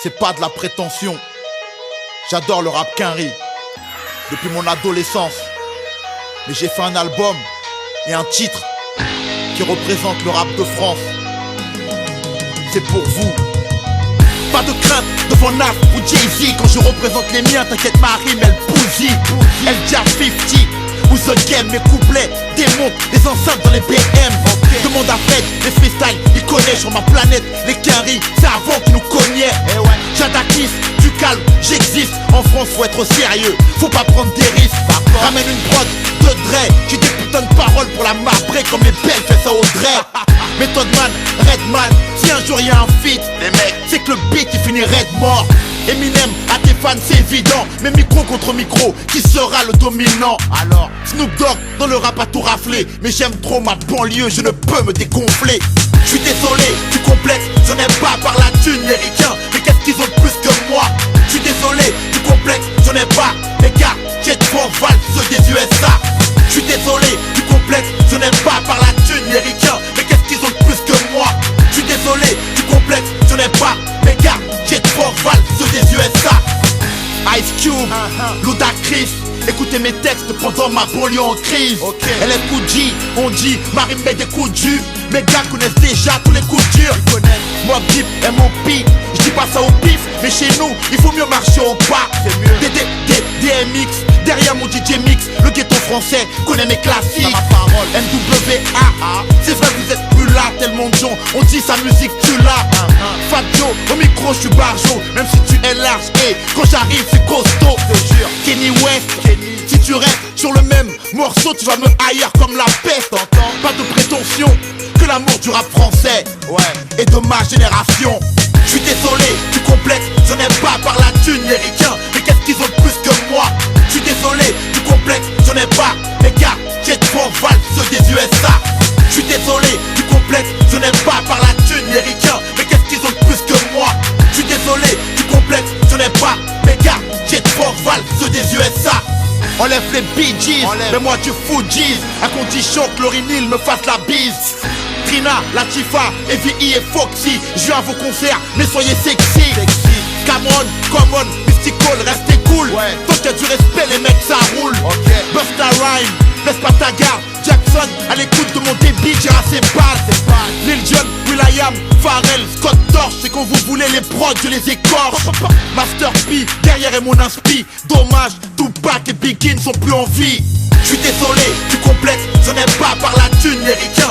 C'est pas de la prétention. J'adore le rap quinri depuis mon adolescence. Mais j'ai fait un album et un titre qui représente le rap de France. C'est pour vous. Pas de crainte devant Nas ou Jay-Z. Quand je représente les miens, t'inquiète, ma rime elle bousille. Elle dit à 50 ou The Game, mes couplets démontent les enceintes dans les BM. Demande à Fred, les freestyles, il connaît sur ma planète. Les quinri, c'est avant qu'ils nous cognaient. J'adakis, du calme, j'existe. En France, faut être sérieux, faut pas prendre des risques. Ramène une prod de Dre, j'ai des putains de paroles pour la marbrer comme les belles fait ça au Dre. Method Man, Redman, si un jour y'a un feat, les mecs, c'est que le beat il finit red mort. Eminem, à tes fans c'est évident, mais micro contre micro, qui sera le dominant? Alors, Snoop Dogg dans le rap a tout raflé, mais j'aime trop ma banlieue, je ne peux me dégonfler. Je suis désolé du complexe, je n'aime pas par la thune les ricains, mais qu'est-ce qu'ils ont de plus que moi? Je suis désolé du complexe, je n'aime pas les gars, j'ai trop Val, ceux des USA. Je suis désolé du complexe, je n'aime pas par la thune les ricains, mais qu'est-ce qu'ils ont de plus que moi? Je suis désolé du complexe, je n'aime pas les gars, j'ai trop Val, ceux des USA. Ice Cube, Ludacris, écoutez mes textes pendant ma banlieue en crise. LFOG, on dit, Marie met des coups durs. Mes gars connaissent déjà tous les coups durs. Mob Deep, MOP, je dis pas ça au pif, mais chez nous, il faut mieux marcher au pas. DMX, derrière mon DJ Mix, le ghetto français connaît mes classiques. NWA, c'est vrai vous êtes plus là, tellement de gens on dit sa musique tu l'as. Fat Joe, au micro je suis barjo, même si tu es large, et quand j'arrive c'est costaud. Kenny West, si tu restes sur le même morceau tu vas me haïr comme la peste. Pas de prétention, que l'amour du rap français et de ma génération. Je suis désolé du complexe, je n'aime pas par la thune les ricains, mais qu'est-ce qu'ils ont de plus que moi? Je suis désolé du complexe, je n'aime pas les gars, j'ai trop Val, ceux des USA. Je suis désolé du complexe, je n'aime pas par la thune les ricains, mais qu'est-ce qu'ils ont de plus que moi? Je suis désolé du complexe, je n'aime pas les gars, j'ai trop Val, ceux des USA. Enlève les Bee Gees, mets-moi du Fugees, à condition que Lauryn Hill me fasse la bise. Trina, Latifa, EVI et Foxy, je viens à vos concerts, mais soyez sexy. Cameron, Common, Mystical, restez cool. Tant qu'il y a du respect, les mecs ça roule. Busta Rhyme, laisse pas ta garde. Jackson, à l'écoute de mon débit, j'ai assez balles. Lil Jon, Will.i.am, Pharrell, Scott Dorch, c'est quand vous voulez les prods, je les écorche. Master P, derrière est mon inspi. Dommage, Tupac et Biggie ne sont plus en vie. Je suis désolé du complexe, je n'aime pas par la thune les ricains.